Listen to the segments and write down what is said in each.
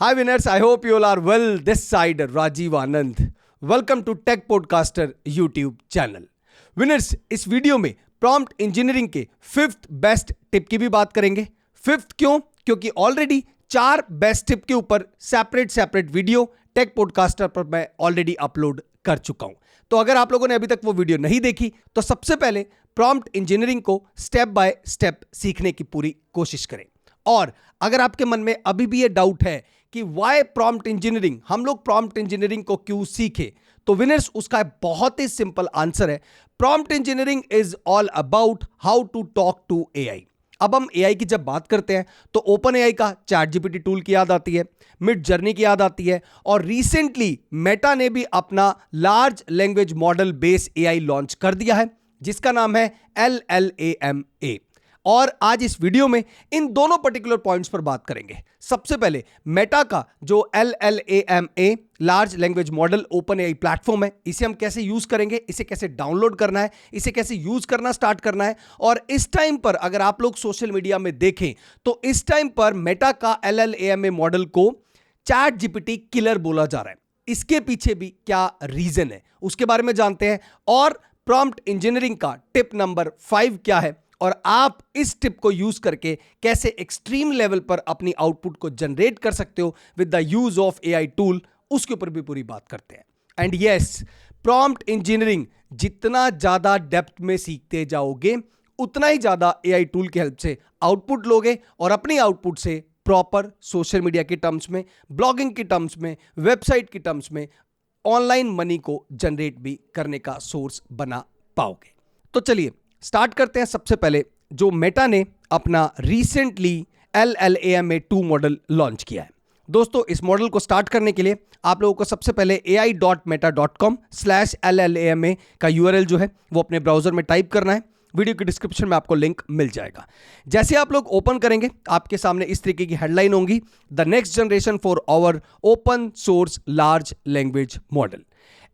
Hi winners, I hope you all are well. This side Rajiv Anand. Welcome to Tech Podcaster YouTube channel. Winners, इस video में prompt engineering के 5th best tip की भी बात करेंगे. 5th क्यों? क्योंकि ऑलरेडी 4 बेस्ट टिप के ऊपर सेपरेट वीडियो टेक पॉडकास्टर पर मैं ऑलरेडी अपलोड कर चुका हूं. तो अगर आप लोगों ने अभी तक वो वीडियो नहीं देखी तो सबसे पहले प्रॉम्प्ट इंजीनियरिंग को स्टेप बाय स्टेप सीखने की पूरी कोशिश करें. और अगर आपके मन में अभी भी ये डाउट है कि वाई प्रॉम्प्ट इंजीनियरिंग, हम लोग प्रॉम्प्ट इंजीनियरिंग को क्यों सीखे, तो विनर्स उसका बहुत ही सिंपल आंसर है. Prompt engineering is all about how to talk to AI. अब हम एआई की जब बात करते हैं तो ओपन एआई का चैट जीपीटी टूल की याद आती है, मिड जर्नी की याद आती है, और रिसेंटली मेटा ने भी अपना large language model base AI launch कर दिया है जिसका नाम है LLAMA. और आज इस वीडियो में इन दोनों पर्टिकुलर पॉइंट्स पर बात करेंगे. सबसे पहले मेटा का जो LLAMA large language model open AI platform है, इसे हम कैसे यूज करेंगे, इसे कैसे डाउनलोड करना है, इसे कैसे यूज करना स्टार्ट करना है. और इस टाइम पर अगर आप लोग सोशल मीडिया में देखें तो इस टाइम पर मेटा का LLAMA मॉडल को चैट जीपीटी किलर बोला जा रहा है. इसके पीछे भी क्या रीजन है उसके बारे में जानते हैं. और प्रॉम्प्ट इंजीनियरिंग का टिप नंबर 5 क्या है और आप इस टिप को यूज करके कैसे एक्सट्रीम लेवल पर अपनी आउटपुट को जनरेट कर सकते हो with the use of AI tool, उसके ऊपर भी पूरी बात करते हैं. एंड यस, प्रॉम्प्ट इंजीनियरिंग जितना ज्यादा डेप्थ में सीखते जाओगे उतना ही ज्यादा एआई टूल की हेल्प से आउटपुट लोगे और अपनी आउटपुट से प्रॉपर सोशल मीडिया के टर्म्स में, ब्लॉगिंग के टर्म्स में, वेबसाइट के टर्म्स में ऑनलाइन मनी को जनरेट भी करने का सोर्स बना पाओगे. तो चलिए स्टार्ट करते हैं. सबसे पहले जो मेटा ने अपना रिसेंटली LLAMA 2 मॉडल लॉन्च किया है. दोस्तों, इस मॉडल को स्टार्ट करने के लिए आप लोगों को सबसे पहले ai.meta.com/LLAMA का URL जो है वो अपने ब्राउजर में टाइप करना है. वीडियो के डिस्क्रिप्शन में आपको लिंक मिल जाएगा. जैसे आप लोग ओपन करेंगे आपके सामने इस तरीके की हेडलाइन होंगी, the next generation for our open source large language model.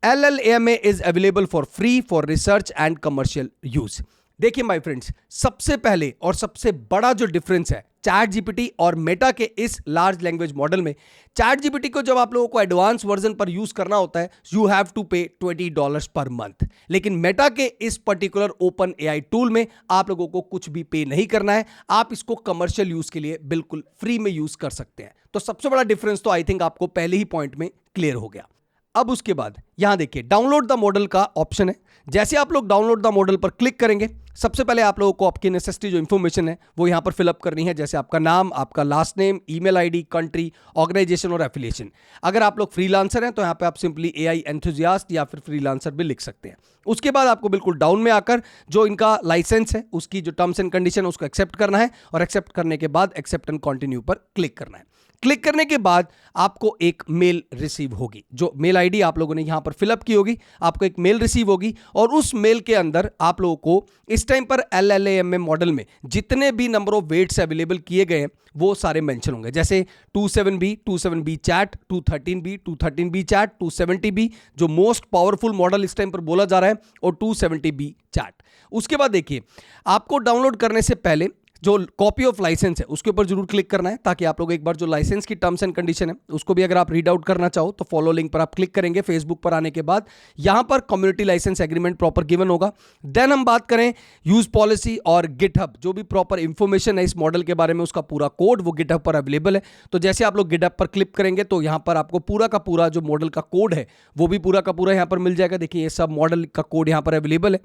LLAMA is available for free for research and commercial use. देखिए माय फ्रेंड्स, सबसे पहले और सबसे बड़ा जो डिफरेंस है चैट जीपीटी और मेटा के इस लार्ज लैंग्वेज मॉडल में, चैट जीपीटी को जब आप लोगों को एडवांस वर्जन पर यूज करना होता है यू हैव टू पे $20 पर मंथ. लेकिन मेटा के इस पर्टिकुलर ओपन एआई टूल में आप लोगों को कुछ भी पे नहीं करना है. आप इसको कमर्शियल यूज के लिए बिल्कुल फ्री में यूज कर सकते हैं. तो सबसे बड़ा डिफरेंस तो आई थिंक आपको पहले ही पॉइंट में क्लियर हो गया. अब उसके बाद यहां देखिए डाउनलोड द मॉडल का ऑप्शन है. जैसे आप लोग डाउनलोड द मॉडल पर क्लिक करेंगे सबसे पहले आप लोगों को आपकी नेसेसिटी जो इंफॉर्मेशन है वो यहां पर फिलअप करनी है, जैसे आपका नाम, आपका last name, email ID, country, organisation और एफिलिएशन. अगर आप लोग फ्रीलांसर हैं तो यहां पे आप सिंपली एआई एंथुसियास्ट या फिर फ्रीलांसर भी लिख सकते हैं. उसके बाद आपको बिल्कुल डाउन में आकर जो इनका लाइसेंस है उसकी जो टर्म्स एंड कंडीशन उसको एक्सेप्ट करना है और एक्सेप्ट करने के बाद एक्सेप्ट एंड कंटिन्यू पर क्लिक करना है. क्लिक करने के बाद आपको एक मेल रिसीव होगी. जो मेल आईडी आप लोगों ने यहां पर फिलअप की होगी, आपको एक मेल रिसीव होगी और उस मेल के अंदर आप लोगों को इस टाइम पर LLAMA मॉडल में जितने भी नंबर ऑफ वेट्स अवेलेबल किए गए हैं वो सारे मेंशन होंगे. जैसे 27B chat, 213B chat, 270B जो मोस्ट पावरफुल मॉडल इस टाइम पर बोला जा रहा है, और 270B चैट. उसके बाद देखिए आपको डाउनलोड करने से पहले जो कॉपी ऑफ लाइसेंस है उसके ऊपर जरूर क्लिक करना है ताकि आप लोग एक बार जो लाइसेंस की टर्म्स एंड कंडीशन है उसको भी अगर आप रीड आउट करना चाहो तो फॉलो लिंक पर आप क्लिक करेंगे. फेसबुक पर आने के बाद यहां पर community licence agreement proper given होगा. देन हम बात करें यूज पॉलिसी और गिटहब, जो भी प्रॉपर इंफॉर्मेशन है इस मॉडल के बारे में उसका पूरा कोड वो गिटहब पर अवेलेबल है. तो जैसे आप लोग गिटहब पर क्लिक करेंगे तो यहां पर आपको पूरा का पूरा जो मॉडल का कोड है वो भी पूरा का पूरा यहां पर मिल जाएगा. देखिए ये सब मॉडल का कोड यहां पर अवेलेबल है.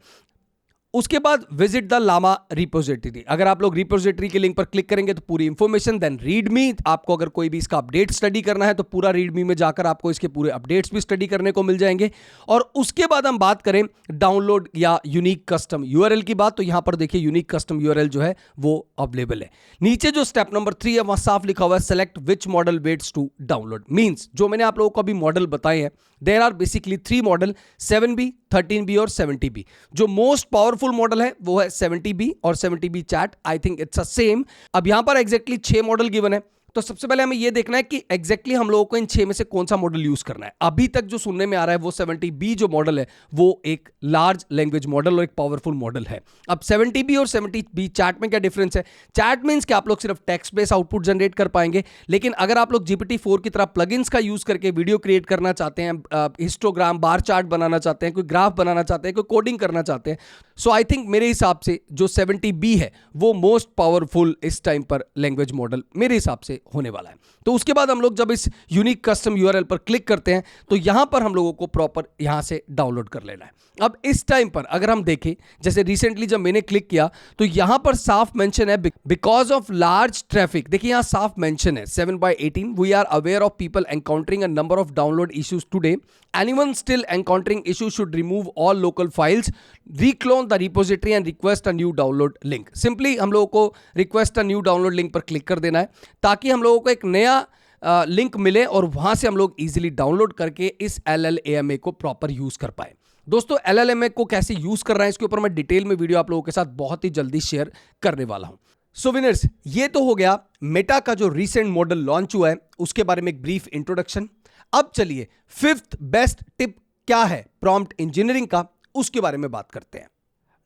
उसके बाद विजिट द लामा रिपोजिटरी. अगर आप लोग रिपोजिटरी के लिंक पर क्लिक करेंगे तो पूरी इंफॉर्मेशन, देन रीड मी, आपको अगर कोई भी इसका अपडेट स्टडी करना है तो पूरा रीड मी में जाकर आपको इसके पूरे अपडेट्स भी स्टडी करने को मिल जाएंगे. और उसके बाद हम बात करें डाउनलोड या यूनिक कस्टम यूआरएल की बात, तो यहां पर देखिए यूनिक कस्टम यूआरएल जो है वो अवेलेबल है. नीचे जो स्टेप नंबर 3 है वहां साफ लिखा हुआ है select which model weights to download. Means जो मैंने आप लोगों को अभी मॉडल बताए हैं there are basically 3 model, 7B, 13B और 70B. जो मोस्ट पावरफुल मॉडल है वो है 70B और 70B chat. I think it's a same. अब यहां पर एग्जैक्टली 6 मॉडल गिवन है तो सबसे पहले हमें यह देखना है कि एग्जैक्टली हम लोगों को इन 6 में से कौन सा मॉडल यूज करना है। अभी तक जो सुनने में आ रहा है वो 70B जो मॉडल है वो एक लार्ज लैंग्वेज मॉडल और एक पावरफुल मॉडल है। अब 70B और 70B चैट में क्या डिफरेंस है? चैट मींस कि आप लोग सिर्फ टेक्स्ट बेस्ड आउटपुट जनरेट कर पाएंगे, लेकिन अगर आप लोग GPT-4 की तरह प्लगइन्स का यूज करके वीडियो क्रिएट करना चाहते हैं, हिस्टोग्राम बार चार्ट बनाना चाहते हैं, कोई ग्राफ बनाना चाहते हैं, कोई कोडिंग करना चाहते हैं, सो आई थिंक मेरे हिसाब से जो 70B है वो मोस्ट पावरफुल इस टाइम पर लैंग्वेज मॉडल मेरे हिसाब से होने वाला है। तो उसके बाद हम लोग जब इस यूनिक कस्टम यूआरएल पर क्लिक करते हैं तो यहां पर हम लोगों को प्रॉपर यहां से डाउनलोड कर लेना है। अब इस टाइम पर अगर हम देखें, जैसे रिसेंटली जब मैंने क्लिक किया तो यहां पर साफ मेंशन है बिकॉज ऑफ लार्ज ट्रैफिक। देखिए यहां साफ मेंशन है 7/18 we are aware of people encountering a number of download issues today, anyone still encountering issues should remove all local files, reclone the repository and request a new download link. Simply हम लोगों को request a new download link पर click कर देना है ताकि हम लोगों को एक नया लिंक मिले और वहां से हम लोग इजीली डाउनलोड करके इस LLAMA को प्रॉपर यूज कर पाए। दोस्तों LLAMA को कैसे यूज कर रहा है इसके ऊपर मैं डिटेल में वीडियो आप लोगों के साथ बहुत ही जल्दी शेयर करने वाला हूं। सो विनर्स, ये तो हो गया मेटा का जो रीसेंट मॉडल लॉन्च हुआ है उसके बारे में एक ब्रीफ इंट्रोडक्शन। अब चलिए 5th बेस्ट टिप क्या है प्रॉम्प्ट इंजीनियरिंग का, उसके बारे में बात करते हैं।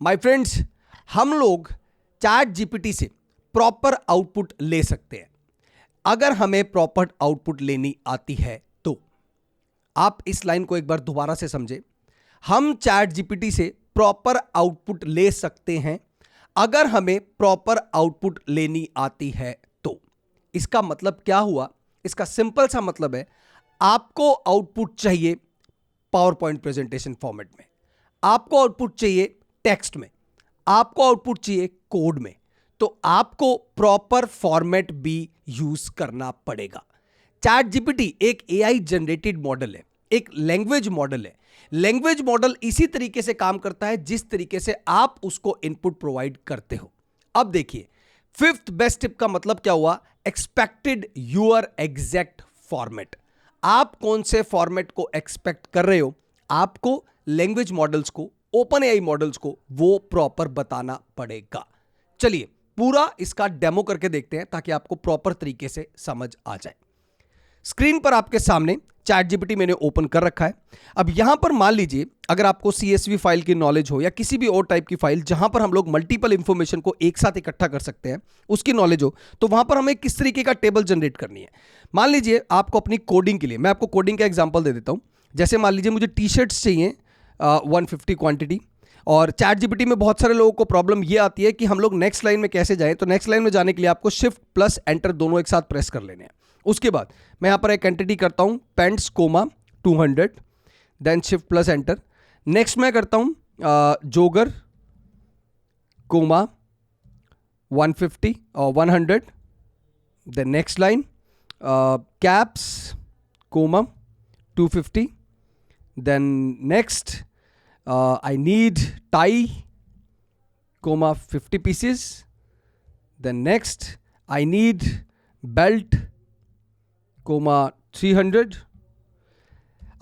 माय फ्रेंड्स, हम लोग ChatGPT से प्रॉपर आउटपुट ले सकते हैं अगर हमें प्रॉपर आउटपुट लेनी आती है तो। आप इस लाइन को एक बार दोबारा से समझे, हम ChatGPT से प्रॉपर आउटपुट ले सकते हैं अगर हमें प्रॉपर आउटपुट लेनी आती है तो। इसका मतलब क्या हुआ? इसका सिंपल सा मतलब है आपको आउटपुट चाहिए पावर पॉइंट प्रेजेंटेशन फॉर्मेट में, आपको आउटपुट चाहिए टेक्स्ट में, आपको आउटपुट चाहिए कोड में, तो आपको प्रॉपर फॉर्मेट भी यूज करना पड़ेगा। ChatGPT एक AI जनरेटेड मॉडल है, एक लैंग्वेज मॉडल है। लैंग्वेज मॉडल इसी तरीके से काम करता है जिस तरीके से आप उसको इनपुट प्रोवाइड करते हो। अब देखिए 5th बेस्ट टिप का मतलब क्या हुआ? Expected your exact format. आप कौन से फॉर्मेट को एक्सपेक्ट कर रहे हो, आपको लैंग्वेज मॉडल्स को, ओपन AI मॉडल्स को वो प्रॉपर बताना पड़ेगा। चलिए पूरा इसका डेमो करके देखते हैं ताकि आपको प्रॉपर तरीके से समझ आ जाए। स्क्रीन पर आपके सामने ChatGPT मैंने ओपन कर रखा है। अब यहां पर मान लीजिए अगर आपको CSV फाइल की नॉलेज हो या किसी भी और टाइप की फाइल जहां पर हम लोग मल्टीपल इंफॉर्मेशन को एक साथ इकट्ठा कर सकते हैं उसकी नॉलेज हो, तो वहां पर हमें किस तरीके का टेबल जनरेट करनी है। मान लीजिए आपको अपनी कोडिंग के लिए, मैं आपको कोडिंग का एग्जाम्पल दे देता हूं। जैसे मान लीजिए मुझे टी-शर्ट्स चाहिए 150 क्वांटिटी, और ChatGPT में बहुत सारे लोगों को प्रॉब्लम ये आती है कि हम लोग नेक्स्ट लाइन में कैसे जाएं। तो नेक्स्ट लाइन में जाने के लिए आपको शिफ्ट प्लस एंटर दोनों एक साथ प्रेस कर लेने हैं। उसके बाद मैं यहां पर एक एंटिटी करता हूं pants comma 200, then shift plus enter. Next मैं करता हूं जोगर कोमा 150 और 100, then next line caps comma 250, then next I need tie, comma 50 pieces. Then next, I need belt, comma 300.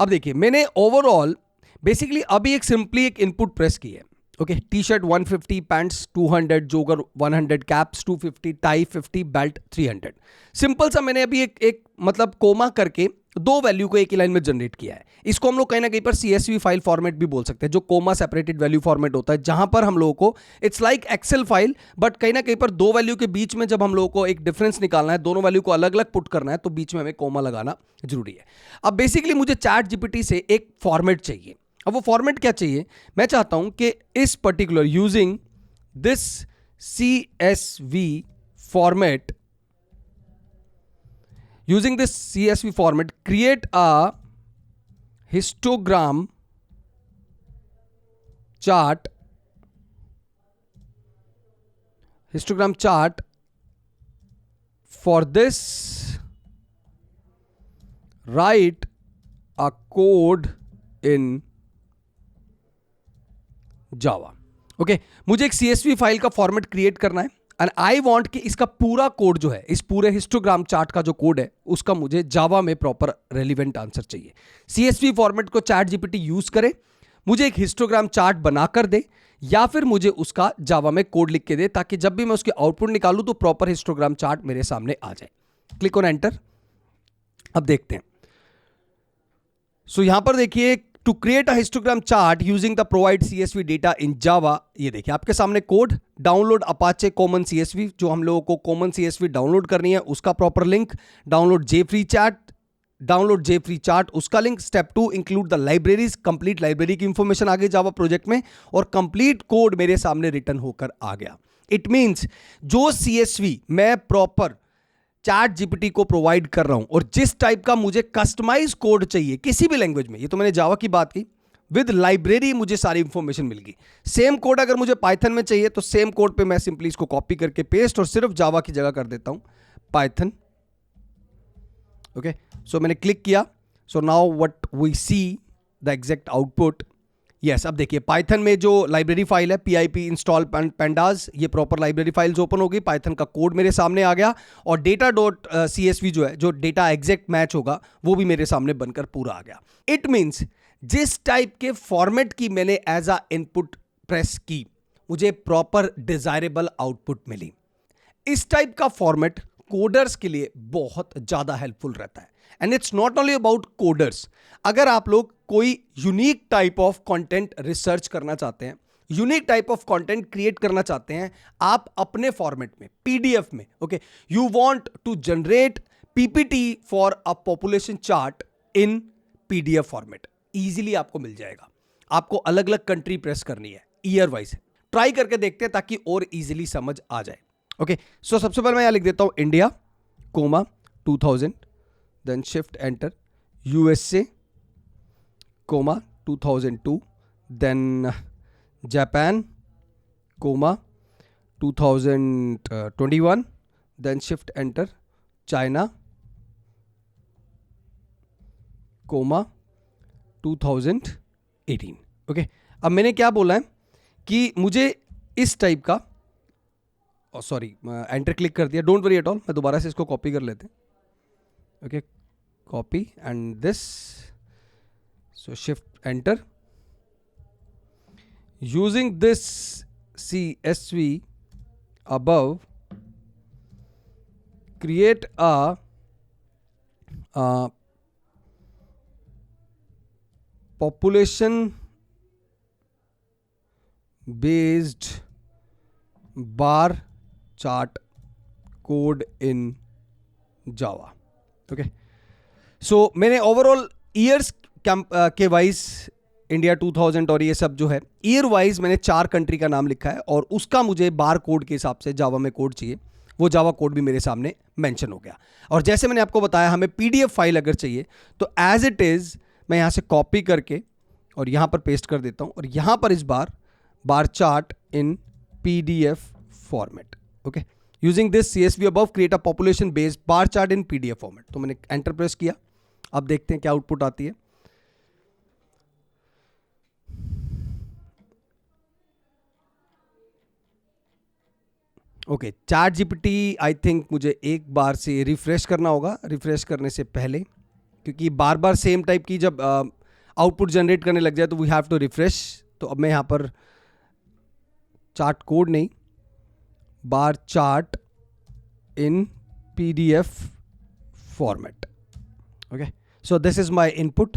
अब देखिए मैंने ओवरऑल बेसिकली अभी एक सिंपली एक इनपुट प्रेस की है। ओके, टी-शर्ट 150, पैंट्स 200, जोगर 100, कैप्स 250, टाई 50, बेल्ट 300। सिंपल सा मैंने अभी एक मतलब कोमा करके दो वैल्यू को एक ही लाइन में जनरेट किया है। इसको हम लोग कहीं ना कहीं पर CSV फाइल फॉर्मेट भी बोल सकते हैं, जो कोमा सेपरेटेड वैल्यू फॉर्मेट होता है, जहां पर हम लोगों को it's like Excel file, but कहीं ना कहीं पर दो वैल्यू के बीच में जब हम लोगों को एक डिफरेंस निकालना है, दोनों वैल्यू को अलग अलग पुट करना है, तो बीच में हमें कोमा लगाना जरूरी है। अब बेसिकली मुझे ChatGPT से एक फॉर्मेट चाहिए। अब वो फॉर्मेट क्या चाहिए? मैं चाहता हूं कि इस particular using this CSV format, using this CSV format, create a histogram chart for this, write a code in Java। Okay, मुझे एक CSV फाइल का फॉर्मेट क्रिएट करना है एंड आई वांट कि इसका पूरा कोड जो है, इस पूरे हिस्टोग्राम चार्ट का जो कोड है, उसका मुझे जावा में प्रॉपर रेलिवेंट आंसर चाहिए। CSV फॉर्मेट को ChatGPT यूज करे, मुझे एक हिस्टोग्राम चार्ट बनाकर दे, या फिर मुझे उसका जावा में कोड लिख के दे, ताकि जब भी मैं उसके आउटपुट निकालूं तो प्रॉपर हिस्टोग्राम चार्ट मेरे सामने आ जाए। Click on enter. अब देखते हैं। सो यहां पर देखिए, to create a histogram chart using the provide CSV data in Java, ये देखिए आपके सामने code, download Apache common CSV, जो हम लोगों को कॉमन CSV डाउनलोड करनी है उसका proper link, download JFree chart उसका link, step 2 include the libraries, complete library की इंफॉर्मेशन आ गई जावा प्रोजेक्ट में, और कंप्लीट कोड मेरे सामने रिटर्न होकर आ गया। इट मींस जो CSV मैं प्रॉपर चैट जीपीटी को प्रोवाइड कर रहा हूं और जिस टाइप का मुझे कस्टमाइज कोड चाहिए किसी भी लैंग्वेज में, ये तो मैंने जावा की बात की, विद लाइब्रेरी मुझे सारी इंफॉर्मेशन मिल गई। सेम कोड अगर मुझे पाइथन में चाहिए तो सेम कोड पे मैं सिंपली इसको कॉपी करके पेस्ट और सिर्फ जावा की जगह कर देता हूं पाइथन। ओके, सो मैंने क्लिक किया। So now what we see the exact output. Yes, अब देखिए पाइथन में जो लाइब्रेरी फाइल है pip इंस्टॉल pandas, ये प्रॉपर लाइब्रेरी फाइल्स ओपन हो गई, पाइथन का कोड मेरे सामने आ गया, और डेटा डॉट CSV जो है, जो डेटा एग्जैक्ट मैच होगा, वो भी मेरे सामने बनकर पूरा आ गया। इट मींस जिस टाइप के फॉर्मेट की मैंने एज अ इनपुट प्रेस की, मुझे प्रॉपर डिजायरेबल आउटपुट मिली। इस टाइप का फॉर्मेट कोडर्स के लिए बहुत ज्यादा हेल्पफुल रहता है। And it's not only about coders, अगर आप लोग कोई unique type of content research करना चाहते हैं, unique type of content create करना चाहते हैं आप अपने फॉर्मेट में, PDF में, okay, you want to generate PPT for a population chart in PDF format, easily आपको मिल जाएगा। आपको अलग अलग कंट्री प्रेस करनी है, ईयर वाइज ट्राई करके देखते हैं ताकि और इजीली समझ आ जाए। ओके, सो सबसे पहले मैं यहां लिख देता हूं India, comma 2000, then shift enter, USA, comma 2002, then Japan, comma 2021, then shift enter, China, comma 2018। Okay, अब मैंने क्या बोला है कि मुझे इस टाइप का, सॉरी एंटर क्लिक कर दिया, डोंट वरी एट ऑल, मैं दोबारा से इसको कॉपी कर लेते हैं। Okay, copy and this, so shift enter, using this CSV above, create a population based bar chart code in Java। Okay, so मैंने ओवरऑल ईयर्स के वाइज इंडिया 2000 और ये सब जो है ईयर वाइज मैंने 4 कंट्री का नाम लिखा है, और उसका मुझे बार कोड के हिसाब से जावा में कोड चाहिए, वो जावा कोड भी मेरे सामने मेंशन हो गया। और जैसे मैंने आपको बताया, हमें PDF फाइल अगर चाहिए तो एज इट इज मैं यहां से कॉपी करके और यहां पर पेस्ट कर देता हूं, और यहां पर इस bar chart in PDF format. Okay, using this CSV above create a population based bar chart in PDF format. तो मैंने एंटर प्रेस किया, अब देखते हैं क्या आउटपुट आती है। Okay, chat GPT I think मुझे एक बार से रिफ्रेश करना होगा, रिफ्रेश करने से पहले, क्योंकि बार बार सेम टाइप की जब आउटपुट जनरेट करने लग जाए तो वी हैव टू रिफ्रेश। तो अब मैं यहाँ पर चार्ट कोड नहीं, bar chart in PDF format. Okay, so this is my input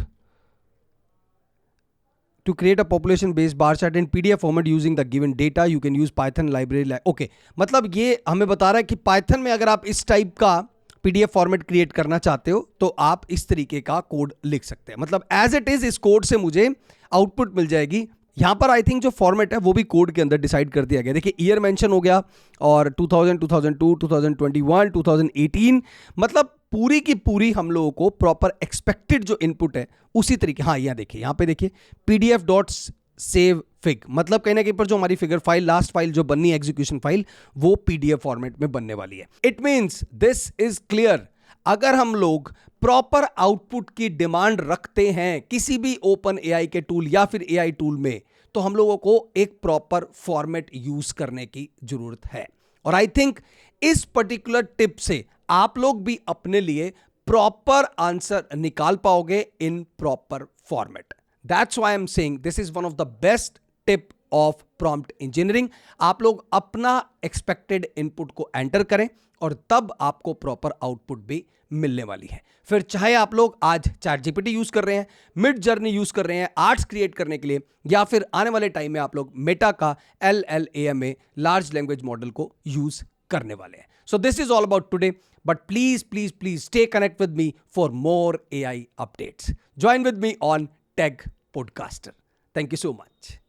to create a population based bar chart in PDF format using the given data you can use Python library। Okay, मतलब ये हमें बता रहा है कि Python में अगर आप इस टाइप का PDF फॉर्मेट क्रिएट करना चाहते हो तो आप इस तरीके का कोड लिख सकते हैं। मतलब एज इट इज इस कोड से मुझे आउटपुट मिल जाएगी। यहां पर आई थिंक जो फॉर्मेट है वो भी कोड के अंदर डिसाइड कर दिया गया। देखिए ईयर मेंशन हो गया, और 2000, 2002, 2021, 2018, मतलब पूरी की पूरी हम लोगों को प्रॉपर एक्सपेक्टेड जो इनपुट है उसी तरीके। हाँ, यहाँ देखिए, यहाँ पे देखिए PDF.savefig, मतलब कहीं ना कहीं पर जो हमारी फिगर फाइल, लास्ट फाइल जो बननी है एग्जीक्यूशन फाइल, वो PDF फॉर्मेट में बनने वाली है। It means this is clear, अगर हम लोग प्रॉपर आउटपुट की डिमांड रखते हैं किसी भी ओपन AI के टूल या फिर AI टूल में, तो हम लोगों को एक प्रॉपर फॉर्मेट यूज करने की जरूरत है। और आई थिंक इस पर्टिकुलर टिप से आप लोग भी अपने लिए प्रॉपर आंसर निकाल पाओगे in proper format. That's why I am saying this is one of the best tip of prompt engineering. आप लोग अपना एक्सपेक्टेड इनपुट को एंटर करें और तब आपको प्रॉपर आउटपुट भी मिलने वाली है। फिर चाहे आप लोग आज ChatGPT यूज कर रहे हैं, मिड जर्नी यूज कर रहे हैं आर्ट्स क्रिएट करने के लिए, या फिर आने वाले टाइम में आप लोग मेटा का LLAMA लार्ज लैंग्वेज मॉडल को यूज करने वाले हैं। So this is all about today, but please stay connect with me for more AI updates. Join with me on tech podcaster. Thank you so much.